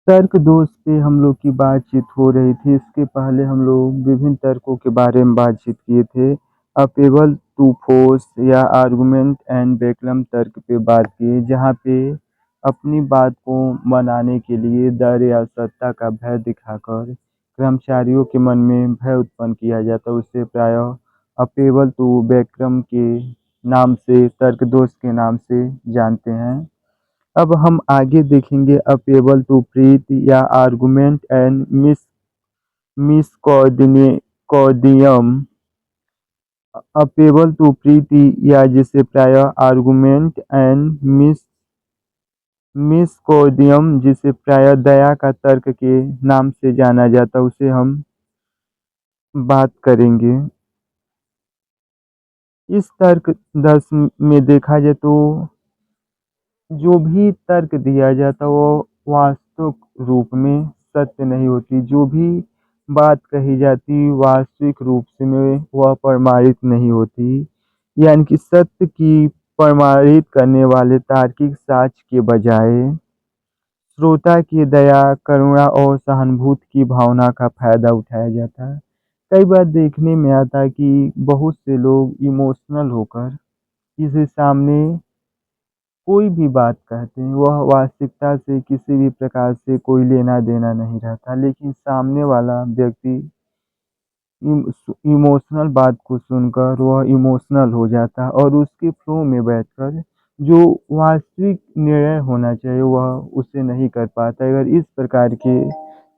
तर्क दोष पे हम लोग की बातचीत हो रही थी। इसके पहले हम लोग विभिन्न तर्कों के बारे में बातचीत किए थे। अब एबल टू फोर्स या आर्गुमेंट एंड बेकलम तर्क पे बात की, जहाँ पे अपनी बात को मनाने के लिए डर या सत्ता का भय दिखाकर कर्मचारियों के मन में भय उत्पन्न किया जाता है। उसे प्रायः अपेबल टू बेकलम के नाम से, तर्क दोष के नाम से जानते हैं। अब हम आगे देखेंगे अपेबल टू प्रीत या आर्गुमेंट एंड मिसकॉर्डियम। अपेबल टू प्रीति या जिसे प्रायः आर्गुमेंट एंड मिसकॉर्डियम जिसे प्रायः दया का तर्क के नाम से जाना जाता, उसे हम बात करेंगे। इस तर्क दस में देखा जाए तो जो भी तर्क दिया जाता वो वास्तविक रूप में सत्य नहीं होती। जो भी बात कही जाती वास्तविक रूप से में वह प्रमाणित नहीं होती। यानी कि सत्य की प्रमाणित करने वाले तार्किक साक्ष्य के बजाय श्रोता की दया, करुणा और सहानुभूति की भावना का फायदा उठाया जाता है। कई बार देखने में आता है कि बहुत से लोग इमोशनल होकर किसी सामने कोई भी बात कहते हैं, वह वास्तविकता से किसी भी प्रकार से कोई लेना देना नहीं रहता, लेकिन सामने वाला व्यक्ति इमोशनल बात को सुनकर वह इमोशनल हो जाता है और उसके फ्लो में बैठकर जो वास्तविक निर्णय होना चाहिए वह उसे नहीं कर पाता। अगर इस प्रकार के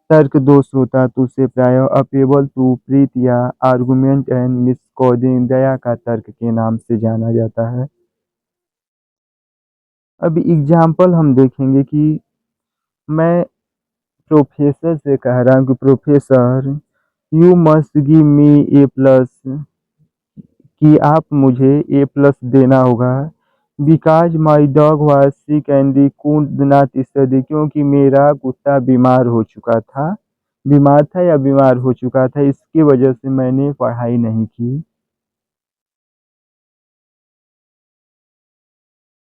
तर्क दोष होता तो उसे प्रायः अपेबल टू प्रीत या आर्गुमेंट एंड मिसकॉर्डिंग दया का तर्क के नाम से जाना जाता है। अभी एग्जाम्पल हम देखेंगे कि मैं प्रोफेसर से कह रहा हूँ कि professor you must give me A plus, कि आप मुझे ए प्लस देना होगा। Because my dog was sick and could not study, क्योंकि मेरा कुत्ता बीमार हो चुका था, बीमार था या बीमार हो चुका था, इसकी वजह से मैंने पढ़ाई नहीं की।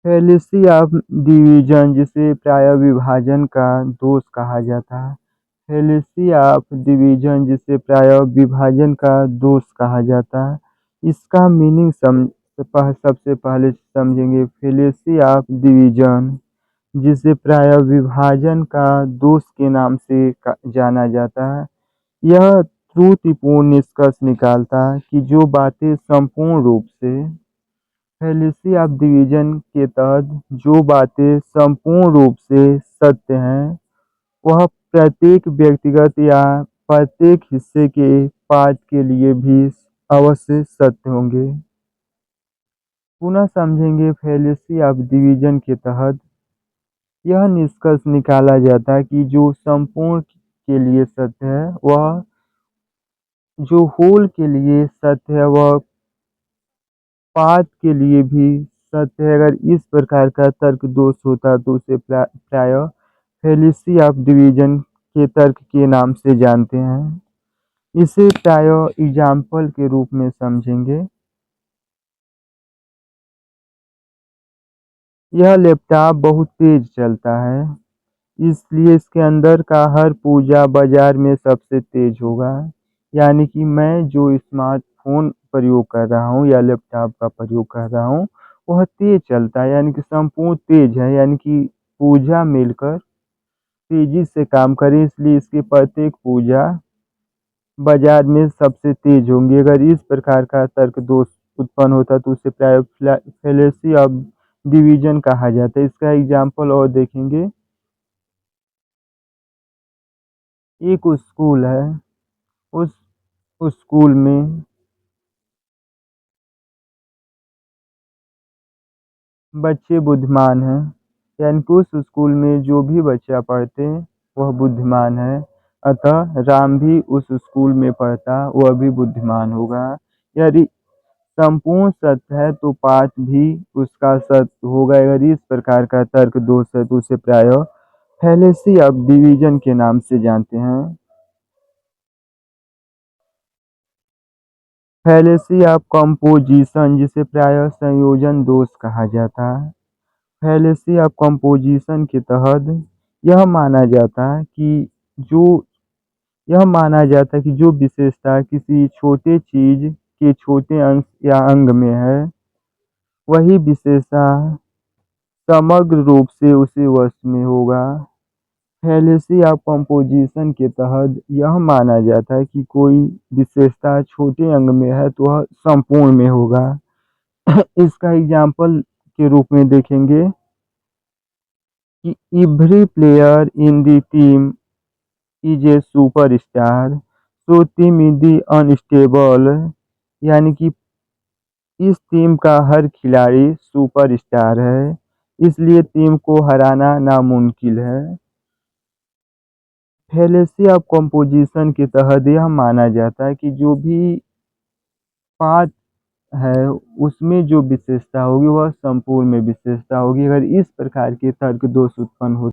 फैलेसी ऑफ डिवीजन जिसे प्रायः विभाजन का दोष कहा जाता है। फैलेसी ऑफ डिवीजन जिसे प्रायः विभाजन का दोष कहा जाता है। इसका मीनिंग सबसे पहले समझेंगे। फैलेसी ऑफ डिवीजन जिसे प्रायः विभाजन का दोष के नाम से जाना जाता है, यह त्रुटिपूर्ण निष्कर्ष निकालता है कि जो बातें संपूर्ण रूप से फैलेसी ऑफ डिवीजन के तहत जो बातें संपूर्ण रूप से सत्य हैं, वह प्रत्येक व्यक्तिगत या प्रत्येक हिस्से के पार्ट के लिए भी अवश्य सत्य होंगे। पुनः समझेंगे। फैलेसी ऑफ डिवीजन के तहत यह निष्कर्ष निकाला जाता है कि जो संपूर्ण के लिए सत्य है, वह जो होल के लिए सत्य है, वह पार्ट के लिए भी सत्य है। अगर इस प्रकार का तर्क दोष होता तो उसे प्रायः फैलेसी ऑफ डिवीजन के तर्क के नाम से जानते हैं। इसे प्रायः एग्जाम्पल के रूप में समझेंगे। यह लैपटॉप बहुत तेज चलता है, इसलिए इसके अंदर का हर पुर्जा बाजार में सबसे तेज होगा। यानी कि मैं जो स्मार्टफोन प्रयोग कर रहा हूँ या लैपटॉप का प्रयोग कर रहा हूँ वह तेज चलता है, यानी कि संपूर्ण तेज है, यानी कि पुर्जा मिलकर तेजी से काम करे, इसलिए इसकी प्रत्येक पुर्जा बाजार में सबसे तेज होंगी। अगर इस प्रकार का तर्क दोष उत्पन्न होता तो उसे प्रायः फैलेसी ऑफ डिवीजन कहा जाता है। इसका एग्जाम्पल और देखेंगे। एक स्कूल है, उस स्कूल में बच्चे बुद्धिमान हैं, यानी कि उस स्कूल में जो भी बच्चा पढ़ते वह बुद्धिमान है, अतः राम भी उस स्कूल में पढ़ता वह भी बुद्धिमान होगा। यदि संपूर्ण सत्य है तो पाठ भी उसका सत्य होगा। अगर इस प्रकार का तर्क दोष है तो उसे प्रायः फैलेसी ऑफ डिवीजन के नाम से जानते हैं। फैलेसी ऑफ कंपोजिशन जिसे प्रायः संयोजन दोष कहा जाता है। फैलेसी ऑफ कंपोजिशन के तहत यह माना जाता है कि जो यह माना जाता है कि जो विशेषता किसी छोटे चीज़ के छोटे अंश या अंग में है, वही विशेषता समग्र रूप से उसी वस्तु में होगा। फैलेसी ऑफ कंपोजिशन के तहत यह माना जाता है कि कोई विशेषता छोटे अंग में है तो वह संपूर्ण में होगा। इसका एग्जाम्पल के रूप में देखेंगे कि every player in the team is a superstar, so team is the unstable, यानी कि इस टीम का हर खिलाड़ी सुपरस्टार है, इसलिए टीम को हराना नामुमकिन है। फैलेसी ऑफ कंपोजिशन के तहत यह माना जाता है कि जो भी पार्ट है उसमें जो विशेषता होगी वह संपूर्ण में विशेषता होगी। अगर इस प्रकार के तर्क दोष उत्पन्न हो